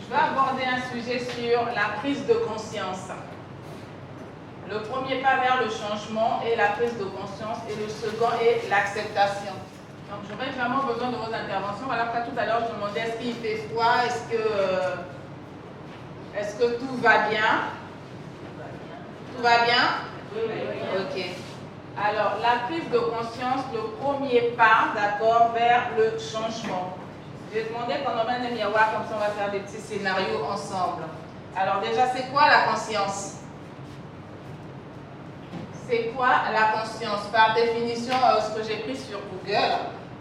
Je vais aborder un sujet sur la prise de conscience. Le premier pas vers le changement est la prise de conscience et le second est l'acceptation. Donc j'aurais vraiment besoin de vos interventions. Alors que tout à l'heure je demandais est-ce qu'il fait froid, est-ce que tout va bien? Tout va bien? Ok. Alors la prise de conscience, le premier pas, d'accord, vers le changement. J'ai demandé qu'on emmène un miroir, comme ça on va faire des petits scénarios ensemble. Alors déjà, c'est quoi la conscience? C'est quoi la conscience? Par définition, ce que j'ai pris sur Google,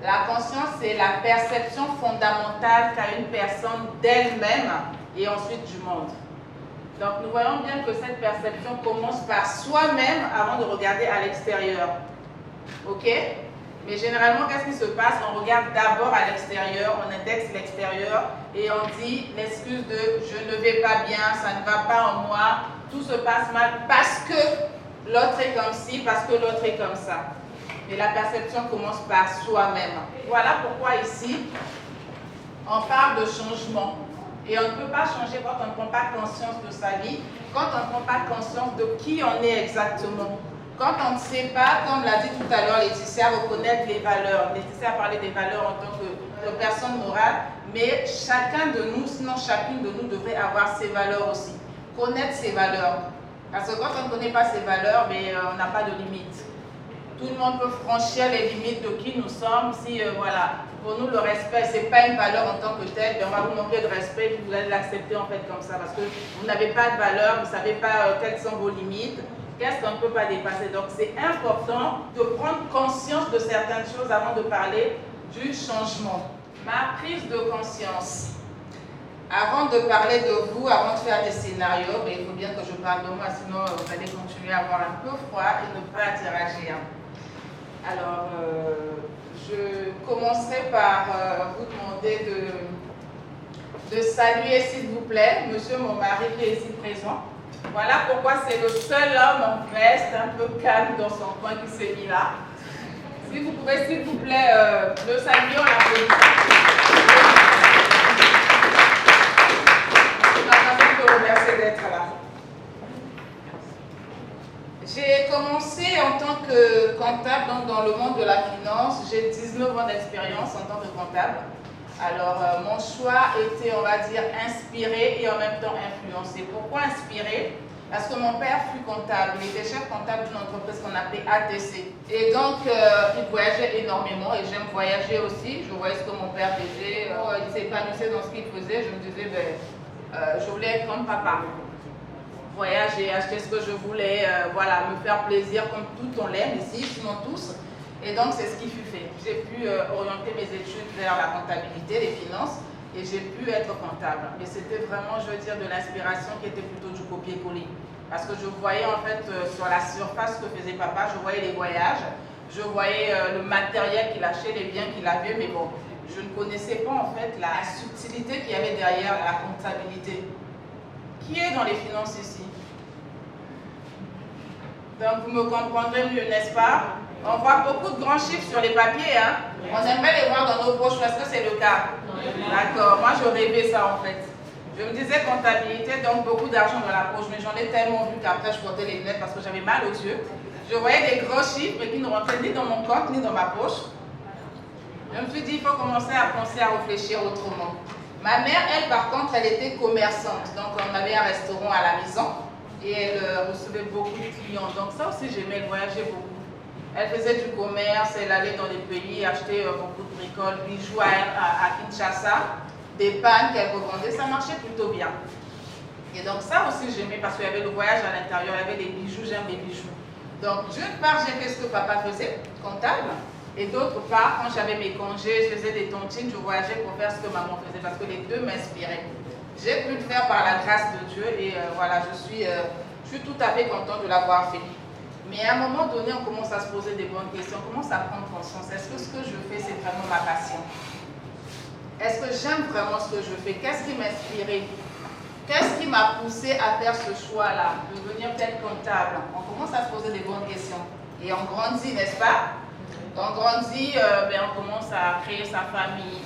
la conscience, c'est la perception fondamentale qu'a une personne d'elle-même et ensuite du monde. Donc nous voyons bien que cette perception commence par soi-même avant de regarder à l'extérieur. Ok? Mais généralement, qu'est-ce qui se passe? On regarde d'abord à l'extérieur, on indexe l'extérieur et on dit l'excuse de je ne vais pas bien, ça ne va pas en moi, tout se passe mal parce que l'autre est comme ci, parce que l'autre est comme ça. Mais la perception commence par soi-même. Voilà pourquoi ici, on parle de changement. Et on ne peut pas changer quand on ne prend pas conscience de sa vie, quand on ne prend pas conscience de qui on est exactement. Quand on ne sait pas, comme l'a dit tout à l'heure Laetitia, reconnaître les valeurs. Laetitia a parlé des valeurs en tant que personne morale, mais chacun de nous, sinon chacune de nous devrait avoir ses valeurs aussi. Connaître ses valeurs. Parce que quand on ne connaît pas ses valeurs, on n'a pas de limites. Tout le monde peut franchir les limites de qui nous sommes. Si, voilà, pour nous, le respect, ce n'est pas une valeur en tant que telle, on va vous manquer de respect, vous allez l'accepter en fait comme ça, parce que vous n'avez pas de valeur, vous ne savez pas quelles sont vos limites, qu'est-ce qu'on ne peut pas dépasser. Donc, c'est important de prendre conscience de certaines choses avant de parler du changement. Ma prise de conscience. Avant de parler de vous, avant de faire des scénarios, il faut bien que je parle de moi, sinon vous allez continuer à avoir un peu froid et ne pas interagir. Alors, je commencerai par vous demander de saluer, s'il vous plaît, monsieur mon mari qui est ici présent. Voilà pourquoi c'est le seul homme en veste, un peu calme dans son coin qui s'est mis là. Si vous pouvez, s'il vous plaît, le saluer, on l'applaudit. Merci d'être là. J'ai commencé en tant que comptable donc dans le monde de la finance. J'ai 19 ans d'expérience en tant que comptable. Alors, mon choix était, on va dire, inspiré et en même temps influencé. Pourquoi inspiré? Parce que mon père fut comptable. Il était chef comptable d'une entreprise qu'on appelait ATC. Et donc, il voyageait énormément et j'aime voyager aussi. Je voyais ce que mon père faisait. Il s'épanouissait dans ce qu'il faisait. Je me disais, je voulais être comme papa. Voyager, acheter ce que je voulais, voilà, me faire plaisir comme tout on l'aime ici, sinon tous. Et donc c'est ce qui fut fait. J'ai pu orienter mes études vers la comptabilité, les finances, et j'ai pu être comptable. Mais c'était vraiment, je veux dire, de l'inspiration qui était plutôt du copier-coller. Parce que je voyais en fait sur la surface ce que faisait papa, je voyais les voyages, je voyais le matériel qu'il achetait, les biens qu'il avait, mais bon, je ne connaissais pas en fait la subtilité qu'il y avait derrière la comptabilité. Qui est dans les finances ici? Donc vous me comprendrez mieux, n'est-ce pas? On voit beaucoup de grands chiffres sur les papiers, hein? On aimerait les voir dans nos poches, est-ce que c'est le cas? D'accord, moi je rêvais ça en fait. Je me disais comptabilité, donc beaucoup d'argent dans la poche, mais j'en ai tellement vu qu'après je portais les lunettes parce que j'avais mal aux yeux. Je voyais des gros chiffres mais qui ne rentraient ni dans mon compte ni dans ma poche. Je me suis dit, il faut commencer à penser à réfléchir autrement. Ma mère, elle, par contre, elle était commerçante. Donc, on avait un restaurant à la maison et elle recevait beaucoup de clients. Donc, ça aussi, j'aimais, elle voyageait beaucoup. Elle faisait du commerce, elle allait dans les pays acheter beaucoup de bricoles, bijoux à Kinshasa, des pannes qu'elle revendait. Ça marchait plutôt bien. Et donc, ça aussi, j'aimais parce qu'il y avait le voyage à l'intérieur, il y avait des bijoux, j'aime les bijoux. Donc, d'une part, j'ai fait ce que papa faisait, comptable. Et d'autre part, quand j'avais mes congés, je faisais des tontines, je voyageais pour faire ce que maman faisait parce que les deux m'inspiraient. J'ai pu le faire par la grâce de Dieu et voilà, je suis tout à fait contente de l'avoir fait. Mais à un moment donné, on commence à se poser des bonnes questions, on commence à prendre conscience. Est-ce que ce que je fais, c'est vraiment ma passion? Est-ce que j'aime vraiment ce que je fais? Qu'est-ce qui m'inspirait? Qu'est-ce qui m'a poussé à faire ce choix-là, de devenir peut-être comptable? On commence à se poser des bonnes questions. Et on grandit, n'est-ce pas? On grandit, on commence à créer sa famille.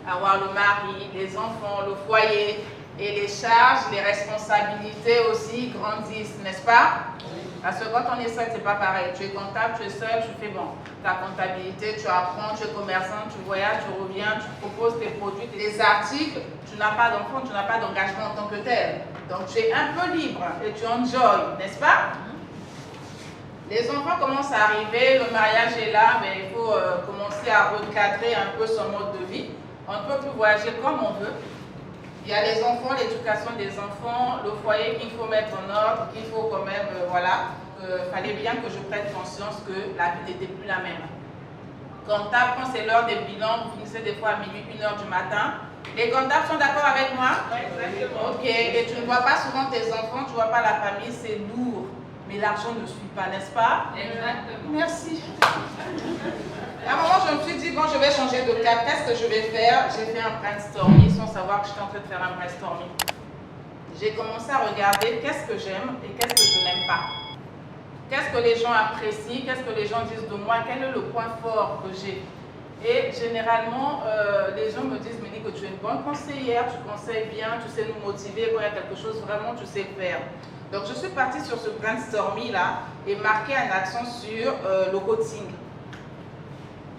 avoir le mari, les enfants, le foyer, et les charges, les responsabilités aussi grandissent, n'est-ce pas? Parce que quand on est seul, c'est pas pareil. Tu es comptable, tu es seul, tu fais bon, ta comptabilité, tu apprends, tu es commerçant, tu voyages, tu reviens, tu proposes tes produits, les articles, tu n'as pas d'enfant, tu n'as pas d'engagement en tant que tel. Donc tu es un peu libre et tu enjoy, n'est-ce pas? Les enfants commencent à arriver, le mariage est là, mais il faut commencer à recadrer un peu son mode de vie. On ne peut plus voyager comme on veut. Il y a les enfants, l'éducation des enfants, le foyer qu'il faut mettre en ordre, qu'il faut quand même, voilà. Fallait bien que je prenne conscience que la vie n'était plus la même. Comptable, quand c'est l'heure des bilans, vous finissez des fois à minuit, 1h du matin. Les comptables sont d'accord avec moi? Oui, exactement. Ok, et tu ne vois pas souvent tes enfants, tu ne vois pas la famille, c'est lourd. Mais l'argent ne suit pas, n'est-ce pas? Exactement. Merci. À un moment, je me suis dit, bon, je vais changer de cap. Qu'est-ce que je vais faire? J'ai fait un brainstorming sans savoir que j'étais en train de faire un brainstorming. J'ai commencé à regarder qu'est-ce que j'aime et qu'est-ce que je n'aime pas. Qu'est-ce que les gens apprécient? Qu'est-ce que les gens disent de moi? Quel est le point fort que j'ai? Et généralement, les gens me disent, Mélie, que tu es une bonne conseillère, tu conseilles bien, tu sais nous motiver, quand il y a quelque chose, vraiment, tu sais faire. Donc, je suis partie sur ce brainstorming-là et marqué un accent sur le coaching.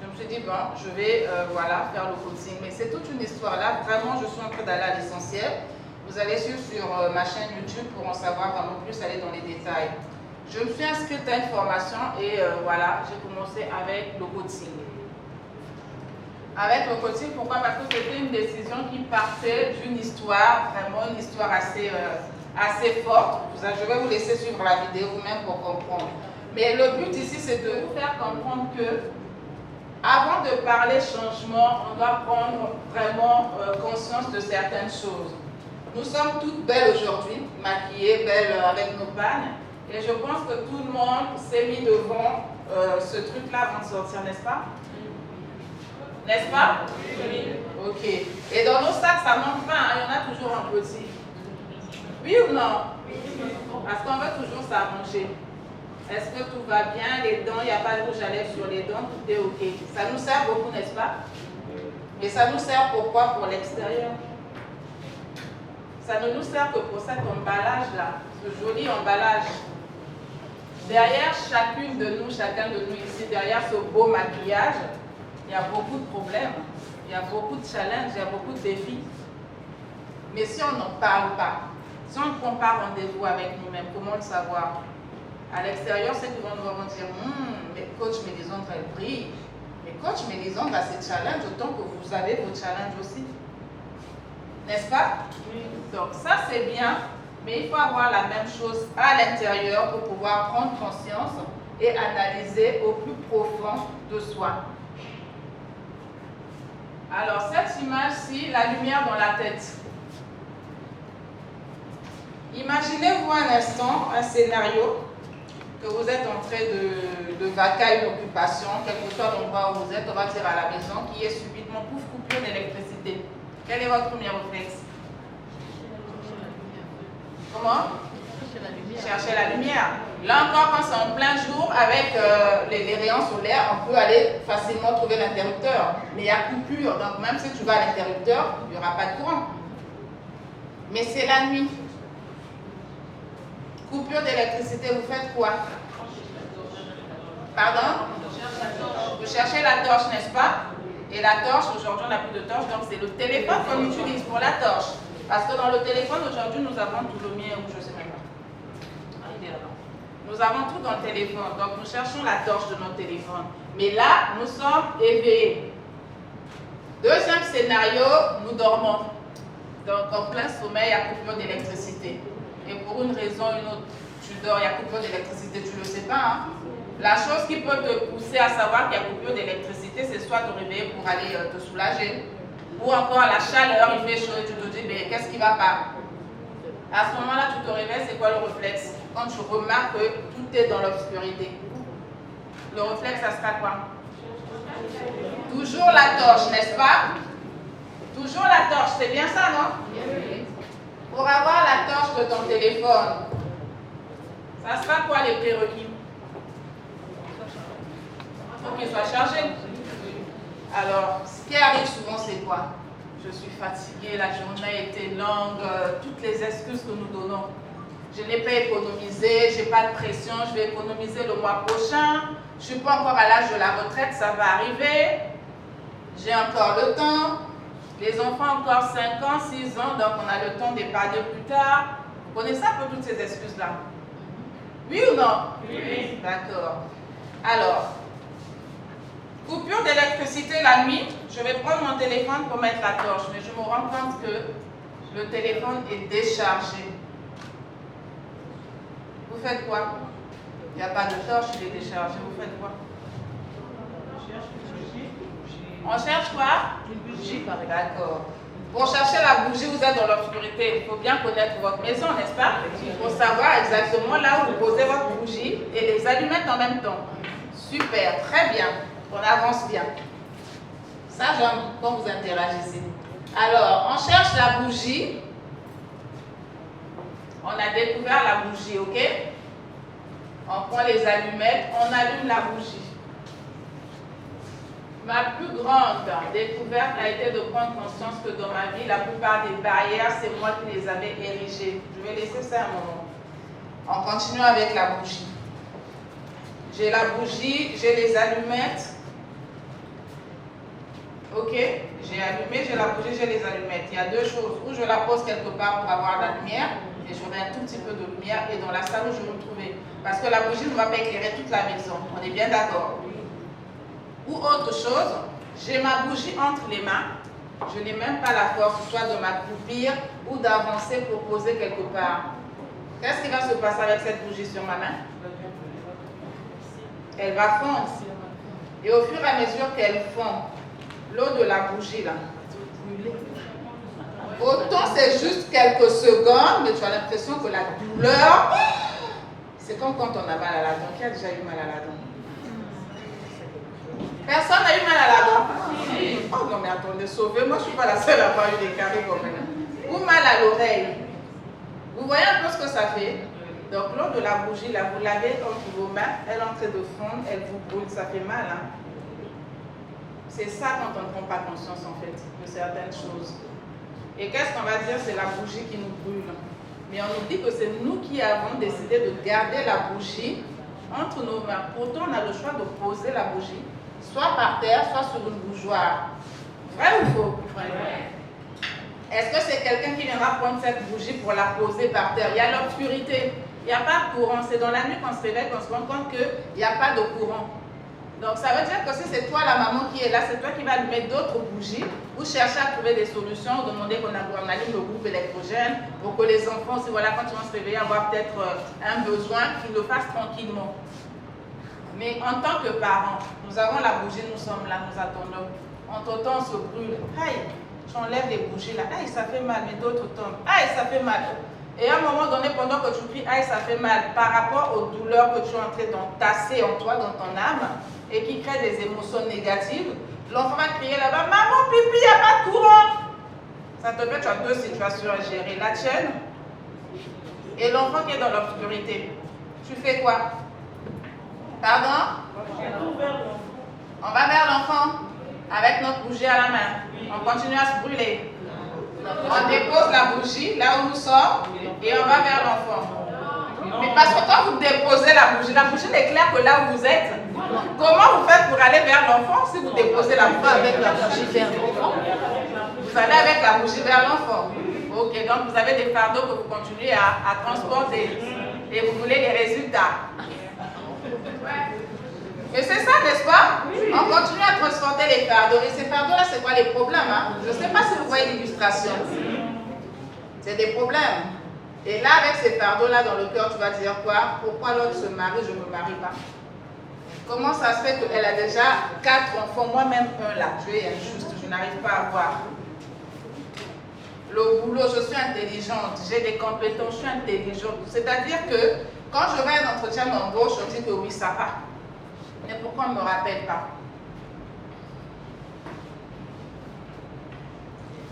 Je me suis dit, bon, je vais voilà, faire le coaching. Mais c'est toute une histoire là. Vraiment, je suis en train d'aller à l'essentiel. Vous allez suivre sur ma chaîne YouTube pour en savoir vraiment plus, aller dans les détails. Je me suis inscrite à une formation et voilà, j'ai commencé avec le coaching. Avec le coaching, pourquoi? Parce que c'était une décision qui partait d'une histoire, vraiment une histoire assez forte. Je vais vous laisser suivre la vidéo vous-même pour comprendre. Mais le but ici, c'est de vous faire comprendre que avant de parler changement, on doit prendre vraiment conscience de certaines choses. Nous sommes toutes belles aujourd'hui, maquillées, belles avec nos pannes. Et je pense que tout le monde s'est mis devant ce truc-là avant de sortir, n'est-ce pas? N'est-ce pas? Oui. Ok. Et dans nos sacs, ça manque pas, hein? Il y en a toujours un petit. Oui ou non? Oui. Parce qu'on veut toujours s'arranger. Est-ce que tout va bien? Les dents, il n'y a pas de rouge à lèvres sur les dents, tout est ok. Ça nous sert beaucoup, n'est-ce pas? Mais ça nous sert pourquoi? Pour l'extérieur. Ça ne nous sert que pour cet emballage-là, ce joli emballage. Derrière chacune de nous, chacun de nous ici, derrière ce beau maquillage, il y a beaucoup de problèmes, il y a beaucoup de challenges, il y a beaucoup de défis. Mais si on n'en parle pas, si on ne prend pas rendez-vous avec nous-mêmes, comment le savoir? À l'extérieur, c'est qu'ils vont nous dire, mais coach Mélisandre, elle brille. Mais coach Mélisandre a ses challenges autant que vous avez vos challenges aussi. N'est-ce pas? Oui. Donc ça, c'est bien, mais il faut avoir la même chose à l'intérieur pour pouvoir prendre conscience et analyser au plus profond de soi. Alors, cette image-ci, la lumière dans la tête. Imaginez-vous un instant, un scénario, que vous êtes en train de vaquer à une occupation, quel que soit l'endroit où vous êtes, on va dire à la maison, qui est subitement, pouf, coupure d'électricité. Quel est votre premier réflexe? Comment? Chercher la lumière. Là encore, quand c'est en plein jour, avec les rayons solaires, on peut aller facilement trouver l'interrupteur. Mais il y a coupure, donc même si tu vas à l'interrupteur, il n'y aura pas de courant. Mais c'est la nuit. Coupure d'électricité, vous faites quoi? Pardon? Vous cherchez la torche, n'est-ce pas? Et la torche, aujourd'hui on n'a plus de torche, donc c'est le téléphone qu'on utilise pour la torche. Parce que dans le téléphone, aujourd'hui, nous avons tout le mien, ou je ne sais même pas. Nous avons tout dans le téléphone, donc nous cherchons la torche de notre téléphone. Mais là, nous sommes éveillés. Deuxième scénario, nous dormons. Donc en plein sommeil, il y a coupure d'électricité. Et pour une raison ou une autre, tu dors, il y a coupure d'électricité, tu ne le sais pas. Hein? La chose qui peut te pousser à savoir qu'il y a coupure d'électricité, c'est soit te réveiller pour aller te soulager, ou encore la chaleur, il fait chaud et tu te dis, mais qu'est-ce qui ne va pas? À ce moment-là, tu te réveilles, c'est quoi le réflexe? Quand tu remarques que tout est dans l'obscurité. Le réflexe, ça sera quoi? Toujours la torche, n'est-ce pas? Toujours la torche, c'est bien ça, non? Pour avoir la torche de ton téléphone, ça sera quoi les prérequis? Il faut qu'il soit chargé. Alors, ce qui arrive souvent, c'est quoi? je suis fatiguée, la journée était longue, toutes les excuses que nous donnons. Je n'ai pas économisé, je n'ai pas de pression, je vais économiser le mois prochain. Je ne suis pas encore à l'âge de la retraite, ça va arriver. J'ai encore le temps. Les enfants encore 5 ans, 6 ans, donc on a le temps d'épargner plus tard. Vous connaissez un peu toutes ces excuses-là? Oui ou non? Oui. D'accord. Alors, coupure d'électricité la nuit, je vais prendre mon téléphone pour mettre la torche, mais je me rends compte que le téléphone est déchargé. Vous faites quoi? Il n'y a pas de torche, il est déchargé. Vous faites quoi? On cherche quoi? Une bougie, par exemple. D'accord. Pour chercher la bougie, vous êtes dans l'obscurité. Il faut bien connaître votre maison, n'est-ce pas? Pour savoir exactement là où vous posez votre bougie et les allumettes en même temps. Super, très bien. On avance bien. Ça, j'aime quand vous interagissez. Alors, on cherche la bougie. On a découvert la bougie, ok? On prend les allumettes, on allume la bougie. Ma plus grande découverte a été de prendre conscience que dans ma vie, la plupart des barrières, c'est moi qui les avais érigées. Je vais laisser ça un moment. On continue avec la bougie. J'ai la bougie, j'ai les allumettes. Ok, j'ai allumé, j'ai la bougie, j'ai les allumettes. Il y a deux choses. Ou je la pose quelque part pour avoir la lumière, et j'aurai un tout petit peu de lumière, et dans la salle où je vais me trouver. Parce que la bougie ne va pas éclairer toute la maison. On est bien d'accord? Ou autre chose, j'ai ma bougie entre les mains, je n'ai même pas la force soit de m'accroupir ou d'avancer pour poser quelque part. Qu'est-ce qui va se passer avec cette bougie sur ma main? Elle va fondre. Et au fur et à mesure qu'elle fond, l'eau de la bougie là, autant c'est juste quelques secondes, mais tu as l'impression que la douleur, c'est comme quand on a mal à la dent. Qui a déjà eu mal à la dent? Personne n'a eu mal à la dent? Oh non mais attendez, sauvez, moi je ne suis pas la seule à avoir eu des caries comme ça. Ou mal à l'oreille. Vous voyez un peu ce que ça fait? Donc l'eau de la bougie, là, vous l'avez entre vos mains, elle est en train de fondre, elle vous brûle, ça fait mal. Hein? C'est ça quand on ne prend pas conscience en fait de certaines choses. Et qu'est-ce qu'on va dire? C'est la bougie qui nous brûle. Mais on nous dit que c'est nous qui avons décidé de garder la bougie entre nos mains. Pourtant, on a le choix de poser la bougie soit par terre, soit sur une bougeoire. Vrai ou faux? Vrai. Est-ce que c'est quelqu'un qui viendra prendre cette bougie pour la poser par terre? Il y a l'obscurité, il n'y a pas de courant. C'est dans la nuit qu'on se réveille qu'on se rend compte qu'il n'y a pas de courant. Donc ça veut dire que si c'est toi la maman qui est là, c'est toi qui vas allumer d'autres bougies ou chercher à trouver des solutions, demander qu'on allume le groupe électrogène pour que les enfants, si voilà, quand ils vont se réveiller, avoir peut-être un besoin, qu'ils le fassent tranquillement. Mais en tant que parents, nous avons la bougie, nous sommes là, nous attendons. Entre-temps, on se brûle. Aïe, j'enlève les bougies là. Aïe, ça fait mal, mais d'autres tombent. Aïe, ça fait mal. Et à un moment donné, pendant que tu cries, aïe, ça fait mal, par rapport aux douleurs que tu es en train d'entasser en toi, dans ton âme, et qui créent des émotions négatives, l'enfant va crier là-bas, maman, pipi, il n'y a pas de courant. Ça te fait, tu as deux situations à gérer, la tienne et l'enfant qui est dans l'obscurité. Tu fais quoi? Pardon? On va vers l'enfant avec notre bougie à la main. On continue à se brûler. On dépose la bougie là où nous sommes et on va vers l'enfant. Mais parce que quand vous déposez la bougie n'éclaire que là où vous êtes. Comment vous faites pour aller vers l'enfant si vous déposez la bougie avec la bougie vers l'enfant? Vous allez avec la bougie vers l'enfant. Ok, donc vous avez des fardeaux que vous continuez à transporter et vous voulez les résultats. Mais c'est ça, n'est-ce pas? On continue à transporter les fardeaux. Et ces fardeaux-là, c'est quoi les problèmes? Je ne sais pas si vous voyez l'illustration. C'est des problèmes. Et là, avec ces fardeaux-là dans le cœur, tu vas dire quoi? Pourquoi l'autre se marie, je ne me marie pas? Comment ça se fait qu'elle a déjà 4 enfants, moi-même un là? Dieu est injuste, je n'arrive pas à voir. Le boulot, je suis intelligente, j'ai des compétences, je suis intelligente. C'est-à-dire que quand je vais à un entretien d'embauche, on dit que oui, ça va. Mais pourquoi on ne me rappelle pas?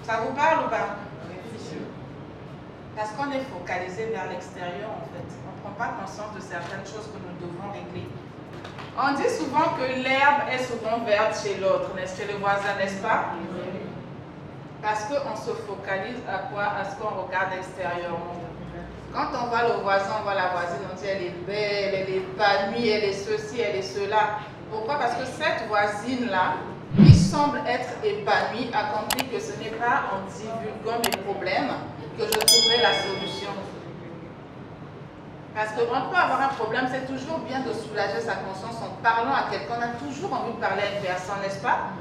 Ça vous parle ou pas? Parce qu'on est focalisé vers l'extérieur en fait. On ne prend pas conscience de certaines choses que nous devons régler. On dit souvent que l'herbe est souvent verte chez l'autre, chez le voisin, n'est-ce pas? Parce qu'on se focalise à quoi? À ce qu'on regarde extérieurement. Quand on voit le voisin, on voit la voisine, on dit elle est belle, elle est épanouie, elle est ceci, elle est cela. Pourquoi? Parce que cette voisine-là, qui semble être épanouie, a compris que ce n'est pas en divulguant mes problèmes que je trouverai la solution. Parce qu'on peut avoir un problème, c'est toujours bien de soulager sa conscience en parlant à quelqu'un. On a toujours envie de parler à une personne, n'est-ce pas?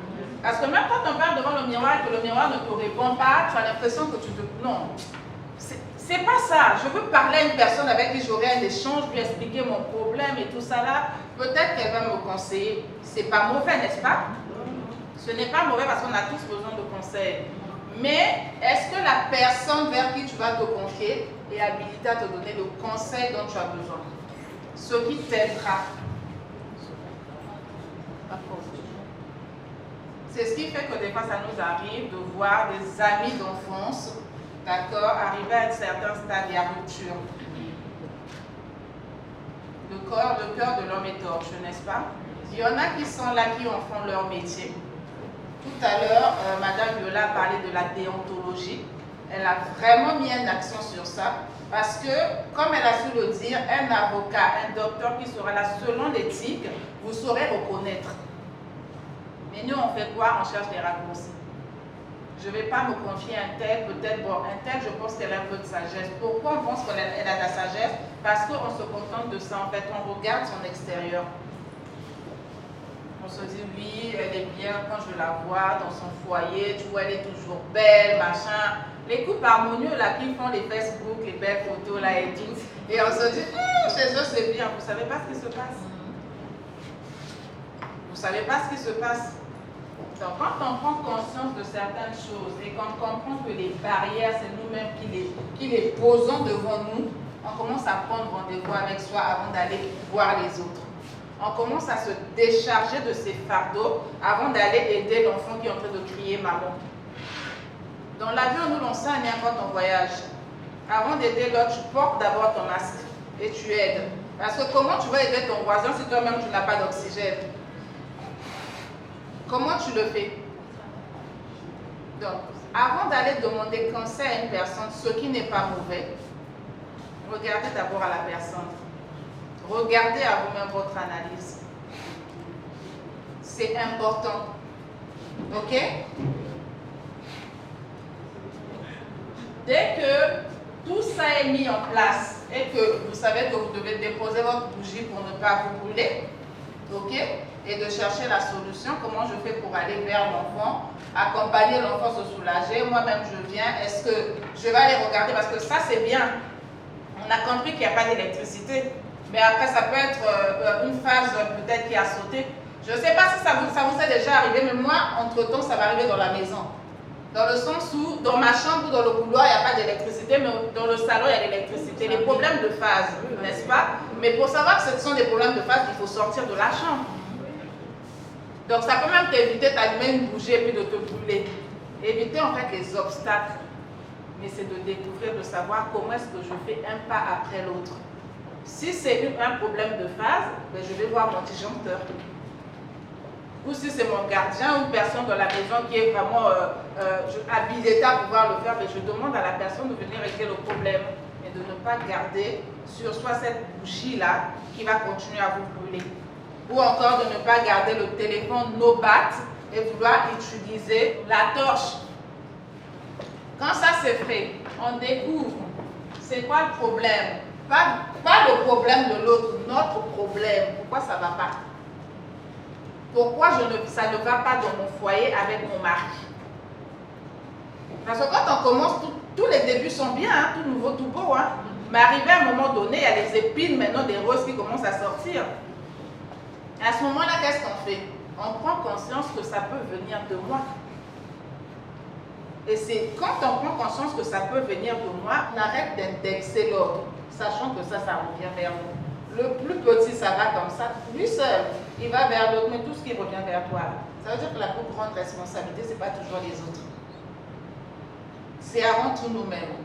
Parce que même quand on parle devant le miroir et que le miroir ne te répond pas, tu as l'impression que tu te... Non, c'est pas ça. Je veux parler à une personne avec qui j'aurai un échange, lui expliquer mon problème et tout ça là. Peut-être qu'elle va me conseiller. C'est pas mauvais, n'est-ce pas? Ce n'est pas mauvais parce qu'on a tous besoin de conseils. Mais est-ce que la personne vers qui tu vas te confier est habilitée à te donner le conseil dont tu as besoin? Ce qui t'aidera. C'est ce qui fait que des fois ça nous arrive de voir des amis d'enfance, d'accord, arriver à un certain stade et à rupture. Le cœur de l'homme est torche, n'est-ce pas? Il y en a qui sont là, qui en font leur métier. Tout à l'heure, Madame Viola a parlé de la déontologie. Elle a vraiment mis une action sur ça parce que, comme elle a su le dire, un avocat, un docteur qui sera là selon l'éthique, vous saurez reconnaître. Mais nous, on fait quoi? On cherche des raccourcis. Je ne vais pas me confier à un tel, peut-être, bon, un tel, je pense qu'elle a un peu de sagesse. Pourquoi on pense qu'elle a de la sagesse? Parce qu'on se contente de ça, en fait, on regarde son extérieur. On se dit, oui, elle est bien quand je la vois dans son foyer, tu vois, elle est toujours belle, machin. Les couples harmonieux, là, qui font les Facebook, les belles photos, là, et tout. Et on se dit, chez eux, c'est bien. Vous ne savez pas ce qui se passe. Vous ne savez pas ce qui se passe. Donc, quand on prend conscience de certaines choses et qu'on comprend que les barrières, c'est nous-mêmes qui les posons devant nous, on commence à prendre rendez-vous avec soi avant d'aller voir les autres. On commence à se décharger de ses fardeaux avant d'aller aider l'enfant qui est en train de crier maman. Dans l'avion, nous l'enseigne quand on voyage. Avant d'aider l'autre, tu portes d'abord ton masque et tu aides. Parce que comment tu vas aider ton voisin si toi-même tu n'as pas d'oxygène? Comment tu le fais? Donc, avant d'aller demander conseil à une personne, ce qui n'est pas mauvais, regardez d'abord à la personne. Regardez à vous-même votre analyse. C'est important. Ok? Dès que tout ça est mis en place et que vous savez que vous devez déposer votre bougie pour ne pas vous brûler, ok? Et de chercher la solution, comment je fais pour aller vers l'enfant, accompagner l'enfant, se soulager, moi-même je viens, est-ce que je vais aller regarder, parce que ça c'est bien, on a compris qu'il n'y a pas d'électricité, mais après ça peut être une phase peut-être qui a sauté. Je ne sais pas si ça vous est déjà arrivé, mais moi, entre-temps, ça va arriver dans la maison. Dans le sens où, dans ma chambre ou dans le couloir, il n'y a pas d'électricité, mais dans le salon, il y a l'électricité. Les problèmes de phase, n'est-ce pas? Mais pour savoir que ce sont des problèmes de phase, il faut sortir de la chambre. Donc ça peut même t'éviter d'allumer une bougie et puis de te brûler. Éviter en fait les obstacles. Mais c'est de découvrir, de savoir comment est-ce que je fais un pas après l'autre. Si c'est un problème de phase, ben je vais voir mon disjoncteur. Ou si c'est mon gardien ou une personne dans la maison qui est vraiment habilitée à pouvoir le faire, ben je demande à la personne de venir régler le problème et de ne pas garder sur soi cette bougie-là qui va continuer à vous brûler. Ou encore de ne pas garder le téléphone no bat et vouloir utiliser la torche. Quand ça c'est fait, on découvre c'est quoi le problème. Pas le problème de l'autre, notre problème. Pourquoi ça ne va pas? Pourquoi ça ne va pas dans mon foyer avec mon mari? Parce que quand on commence, tous les débuts sont bien, hein, tout nouveau, tout beau. Hein. Mais arrivé à un moment donné, il y a les épines, maintenant des roses qui commencent à sortir. À ce moment-là, qu'est-ce qu'on fait? On prend conscience que ça peut venir de moi. Et c'est quand on prend conscience que ça peut venir de moi, on arrête d'indexer l'autre, sachant que ça revient vers nous. Le plus petit, ça va comme ça, lui seul, il va vers l'autre, mais tout ce qui revient vers toi, ça veut dire que la plus grande responsabilité, ce n'est pas toujours les autres. C'est avant tout nous-mêmes.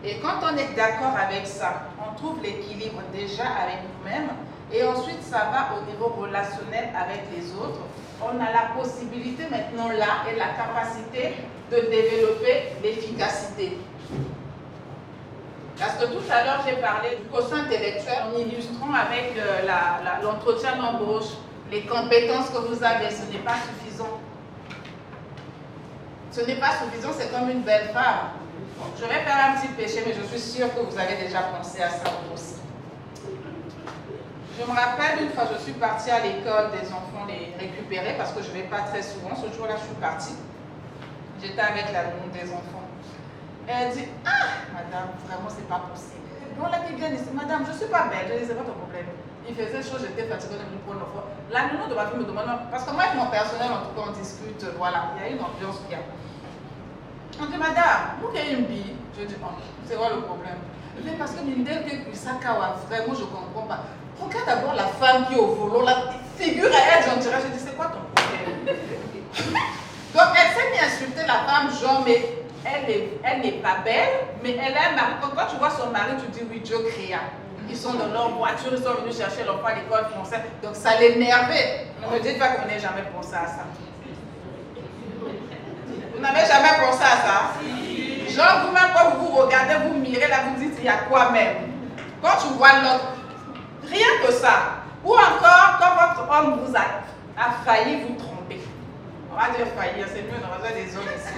Et quand on est d'accord avec ça, on trouve l'équilibre déjà avec nous-mêmes, et ensuite ça va au niveau relationnel avec les autres. On a la possibilité maintenant là et la capacité de développer l'efficacité. Parce que tout à l'heure, j'ai parlé du quotient intellectuel en illustrant avec l'entretien d'embauche, les compétences que vous avez, ce n'est pas suffisant. Ce n'est pas suffisant, c'est comme une belle femme. Bon, je vais faire un petit péché, mais je suis sûre que vous avez déjà pensé à ça aussi. Je me rappelle une fois, je suis partie à l'école des enfants les récupérer parce que je ne vais pas très souvent. Ce jour-là, je suis partie. J'étais avec la nounou des enfants. Et elle dit, ah, madame, vraiment, c'est pas possible. Bon, là, qui vient ici, madame, je ne suis pas belle. Je dis, c'est pas ton problème. Il faisait chaud, j'étais fatiguée de me prendre une fois. La nounou de ma fille me demande, parce que moi, avec mon personnel, en tout cas, on discute, voilà, il y a une ambiance bien. On dit, madame, vous qui avez une bille, je dis, oh, c'est quoi le problème? Il dit, parce que l'idée que ça kawa, vraiment, je ne comprends pas. Regarde d'abord la femme qui est au volant, la figure à elle, j'en dirais, je dis, c'est quoi ton problème? Donc, elle s'est mis à insulter la femme, genre, mais elle n'est pas belle, mais elle a un mari. Quand tu vois son mari, tu dis, oui, Dieu créa. Ils sont dans leur voiture, ils sont venus chercher l'enfant à l'école française. Donc, ça l'énervait. Ne me dites pas qu'on n'ait jamais pensé à ça. Vous n'avez jamais pensé à ça? Genre, vous-même, quand vous vous regardez, vous mirez là, vous dites, il y a quoi même? Quand tu vois l'autre, rien que ça. Ou encore, quand votre homme vous a failli vous tromper. On va dire faillir, c'est mieux, on va dire des hommes ici.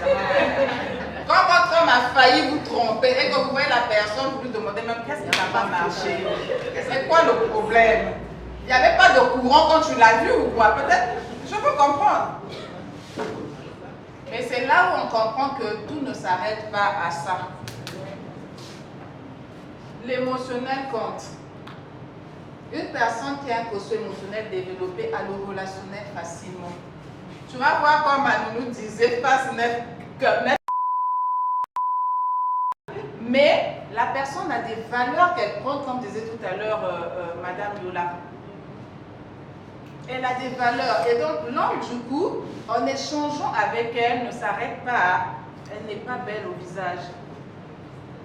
Quand votre homme a failli vous tromper et que vous voyez la personne, vous lui demandez même qu'est-ce qui n'a pas marché? C'est quoi le problème? Il n'y avait pas de courant quand tu l'as vu ou quoi? Peut-être, je peux comprendre. Mais c'est là où on comprend que tout ne s'arrête pas à ça. L'émotionnel compte. Une personne qui a un quotient émotionnel développé a le relationnel facilement. Tu vas voir comme Manu nous disait, passe net, mais la personne a des valeurs qu'elle prend, comme disait tout à l'heure Madame Yola. Elle a des valeurs. Et donc, l'homme, du coup, en échangeant avec elle, ne s'arrête pas à... Elle n'est pas belle au visage.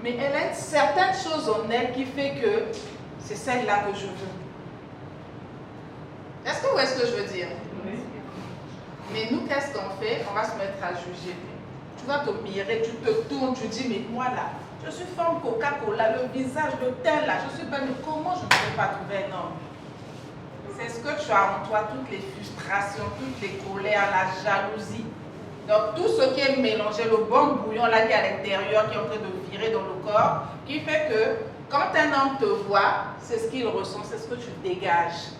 Mais elle a une certaine chose en elle qui fait que c'est celle-là que je veux. Est-ce que vous voyez ce que je veux dire? Oui. Mais nous, qu'est-ce qu'on fait? On va se mettre à juger. Tu vas te mirer, tu te tournes, tu dis, mais moi là, je suis femme Coca-Cola, le visage, le teint là, je suis belle, mais comment je ne peux pas trouver un homme? C'est ce que tu as en toi, toutes les frustrations, toutes les colères, la jalousie. Donc tout ce qui est mélangé, le bon bouillon là qui est à l'intérieur, qui est en train de virer dans le corps, qui fait que quand un homme te voit, c'est ce qu'il ressent, c'est ce que tu dégages.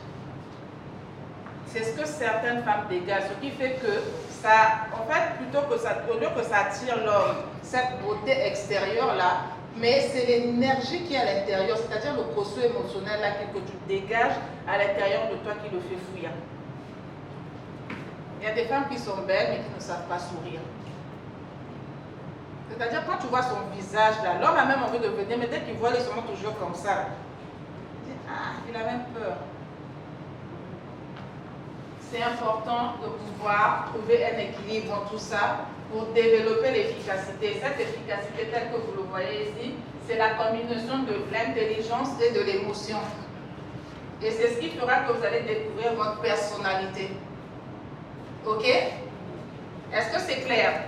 C'est ce que certaines femmes dégagent, ce qui fait que ça, en fait, plutôt que ça, au lieu que ça attire l'homme, cette beauté extérieure là, mais c'est l'énergie qui est à l'intérieur, c'est-à-dire le quotient émotionnel là que tu dégages à l'intérieur de toi qui le fait fouiller. Il y a des femmes qui sont belles mais qui ne savent pas sourire. C'est-à-dire quand tu vois son visage là, l'homme a même envie de venir, mais dès qu'il voit les sont toujours comme ça. Il dit, ah, il a même peur. C'est important de pouvoir trouver un équilibre dans tout ça pour développer l'efficacité. Cette efficacité telle que vous le voyez ici, c'est la combinaison de l'intelligence et de l'émotion. Et c'est ce qui fera que vous allez découvrir votre personnalité. Ok? Est-ce que c'est clair?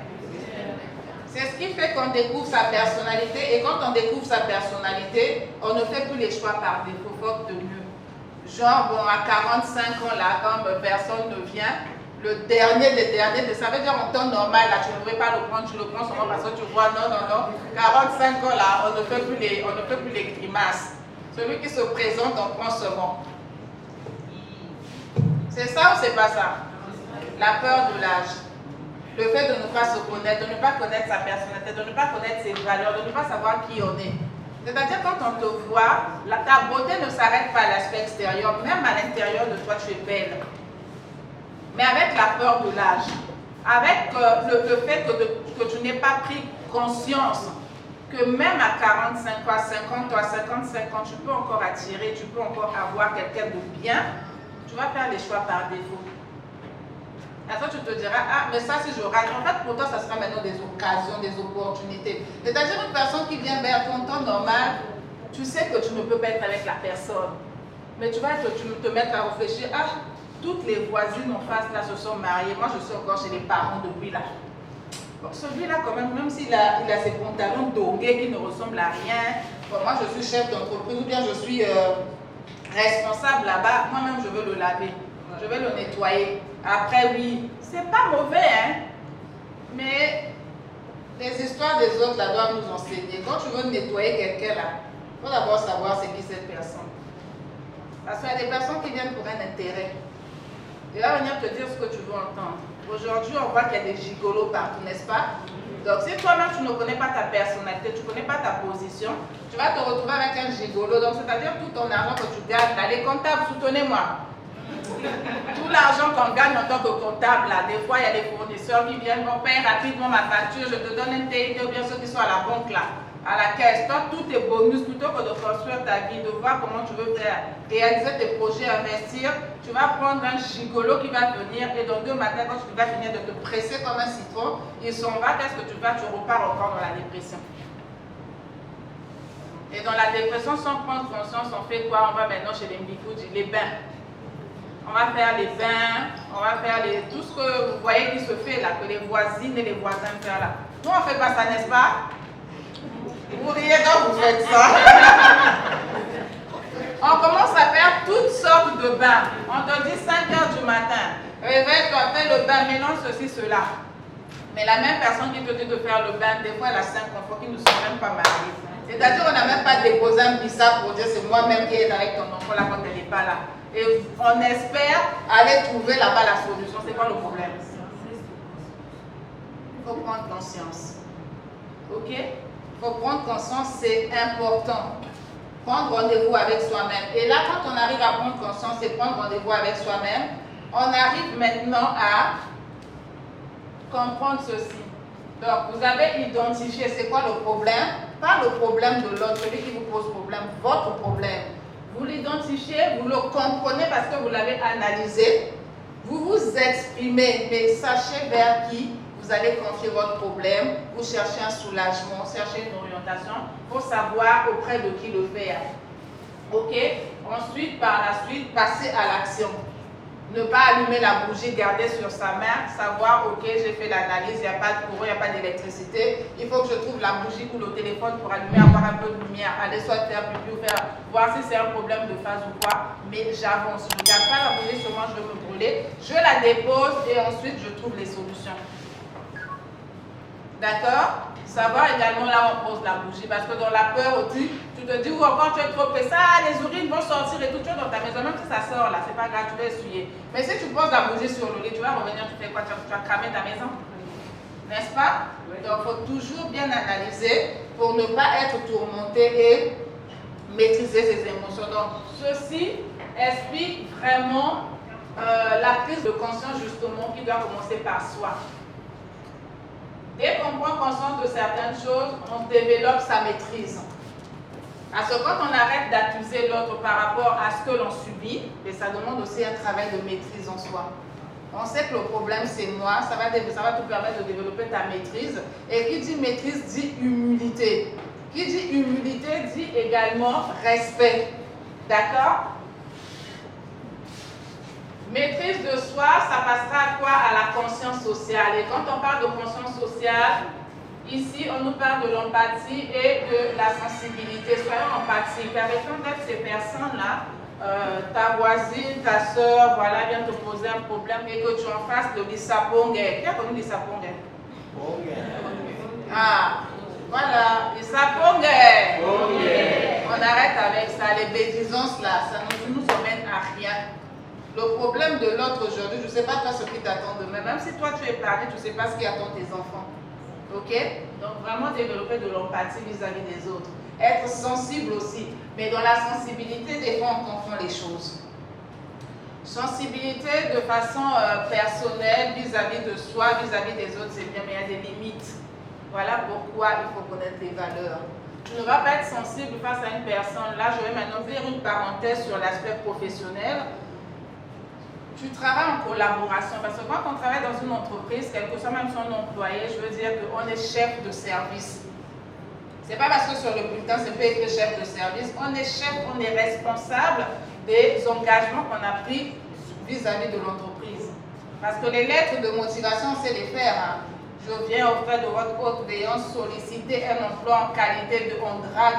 C'est ce qui fait qu'on découvre sa personnalité. Et quand on découvre sa personnalité, on ne fait plus les choix par défaut, faute de mieux. Genre, bon, à 45 ans, là, quand personne ne vient, le dernier des derniers, ça veut dire en temps normal, là, tu ne devrais pas le prendre, tu le prends seulement parce que tu vois, non, non, non, 45 ans, là, on ne fait plus les grimaces. Celui qui se présente, on prend seulement. C'est ça ou c'est pas ça? La peur de l'âge. Le fait de ne pas se connaître, de ne pas connaître sa personnalité, de ne pas connaître ses valeurs, de ne pas savoir qui on est. C'est-à-dire quand on te voit, ta beauté ne s'arrête pas à l'aspect extérieur, même à l'intérieur de toi tu es belle. Mais avec la peur de l'âge, avec le fait que tu n'aies pas pris conscience que même à 45 ans, à 50 ans, à 55 ans, tu peux encore attirer, tu peux encore avoir quelqu'un de bien, tu vas faire les choix par défaut. Après, tu te diras, ah, mais ça, si je rate, en fait, pour toi, ça sera maintenant des occasions, des opportunités. C'est-à-dire une personne qui vient vers ton temps normal, tu sais que tu ne peux pas être avec la personne. Mais tu vas te mettre à réfléchir, ah, toutes les voisines en face, là, se sont mariées. Moi, je suis encore chez les parents depuis là. Bon, celui-là, quand même s'il a ses pantalons dongués qui ne ressemblent à rien, bon, moi je suis chef d'entreprise ou bien je suis responsable là-bas, moi-même je veux le laver, je veux le nettoyer. Après, oui, c'est pas mauvais, hein, mais les histoires des autres là doivent nous enseigner. Quand tu veux nettoyer quelqu'un là, il faut d'abord savoir c'est qui cette personne. Parce qu'il y a des personnes qui viennent pour un intérêt. Il va venir te dire ce que tu veux entendre. Aujourd'hui, on voit qu'il y a des gigolos partout, n'est-ce pas? Donc, si toi-même, tu ne connais pas ta personnalité, tu ne connais pas ta position, tu vas te retrouver avec un gigolo. Donc, c'est-à-dire tout ton argent que tu gagnes, là, les comptables, soutenez-moi. Tout l'argent qu'on gagne en tant que comptable, là, des fois, il y a des fournisseurs qui viennent, on paye rapidement ma facture, je te donne un TIT ou bien ceux qui sont à la banque, là, à la caisse. Toi, tous tes bonus, plutôt que de construire ta vie, de voir comment tu veux faire, réaliser tes projets, investir, tu vas prendre un gigolo qui va venir et dans 2 matins, quand tu vas finir de te presser comme un citron, il s'en va, qu'est-ce que tu vas? Tu repars encore dans la dépression. Et dans la dépression, sans prendre conscience, on fait quoi? On va maintenant chez les Mbikoudji, les bains. On va faire les bains, on va faire tout ce que vous voyez qui se fait là, que les voisines et les voisins font là. Nous, on ne fait pas ça, n'est-ce pas? Vous riez quand vous faites ça. On commence à faire toutes sortes de bains. On te dit 5 h du matin, réveille-toi, fais le bain, mélange ceci, cela. Mais la même personne qui te dit de faire le bain, des fois elle a 5 enfants qui ne sont même pas mariés. C'est-à-dire qu'on n'a même pas déposé un bissap pour dire c'est moi-même qui est avec ton enfant là quand elle n'est pas là. Et on espère aller trouver là-bas la solution. C'est quoi le problème? Il faut prendre conscience. Ok? Il faut prendre conscience, c'est important. Prendre rendez-vous avec soi-même. Et là, quand on arrive à prendre conscience et prendre rendez-vous avec soi-même, on arrive maintenant à comprendre ceci. Donc, vous avez identifié c'est quoi le problème, pas le problème de l'autre, celui qui vous pose problème, votre problème. Vous l'identifiez, vous le comprenez parce que vous l'avez analysé, vous vous exprimez, mais sachez vers qui vous allez confier votre problème, vous cherchez un soulagement, cherchez une orientation pour savoir auprès de qui le faire. Ok? Ensuite, par la suite, passez à l'action. Ne pas allumer la bougie, garder sur sa main, savoir, ok, j'ai fait l'analyse, il n'y a pas de courant, il n'y a pas d'électricité, il faut que je trouve la bougie ou le téléphone pour allumer, avoir un peu de lumière, aller soit faire pipi ou faire, voir si c'est un problème de phase ou quoi, mais j'avance. Je ne garde pas la bougie sur moi, je veux me brûler, je la dépose et ensuite je trouve les solutions. D'accord? Savoir également là où on pose la bougie, parce que dans la peur aussi, tu te dis ou encore tu es trop pressé, les urines vont sortir et tout, tu es dans ta maison, même si ça sort là, c'est pas grave, tu vas essuyer. Mais si tu poses la bougie sur le lit, tu vas revenir, tu fais quoi? Tu vas cramer ta maison, n'est-ce pas? Donc il faut toujours bien analyser pour ne pas être tourmenté et maîtriser ses émotions. Donc ceci explique vraiment la prise de conscience justement qui doit commencer par soi. Dès qu'on prend conscience de certaines choses, on développe sa maîtrise. Parce que quand on arrête d'accuser l'autre par rapport à ce que l'on subit, et ça demande aussi un travail de maîtrise en soi. On sait que le problème c'est moi, ça va te permettre de développer ta maîtrise. Et qui dit maîtrise dit humilité. Qui dit humilité dit également respect. D'accord? Maîtrise de soi, ça passera à quoi? À la conscience sociale. Et quand on parle de conscience sociale, ici on nous parle de l'empathie et de la sensibilité. Soyons empathiques. Arrêtons d'être ces personnes-là, ta voisine, ta soeur, voilà, vient te poser un problème et que tu en fasses de l'Issapongé. Qui a connu l'Issapongé? Ah, voilà, l'Issapongé. On arrête avec ça. Les bêtisances là, ça ne nous emmène à rien. Le problème de l'autre aujourd'hui, je ne sais pas toi ce qui t'attend demain. Même si toi tu es parti, tu ne sais pas ce qui attend tes enfants. Ok? Donc vraiment développer de l'empathie vis-à-vis des autres. Être sensible aussi. Mais dans la sensibilité, des fois on confond les choses. Sensibilité de façon personnelle vis-à-vis de soi, vis-à-vis des autres, c'est bien, mais il y a des limites. Voilà pourquoi il faut connaître les valeurs. Tu ne vas pas être sensible face à une personne. Là, je vais maintenant ouvrir une parenthèse sur l'aspect professionnel. Tu travailles en collaboration, parce que quand on travaille dans une entreprise, quel que soit même son employé, je veux dire qu'on est chef de service. Ce n'est pas parce que sur le bulletin, c'est pas écrit chef de service. On est chef, on est responsable des engagements qu'on a pris vis-à-vis de l'entreprise. Parce que les lettres de motivation, on sait les faire. Hein. Je viens aux frais de votre haute veillance solliciter un emploi en qualité de on drague.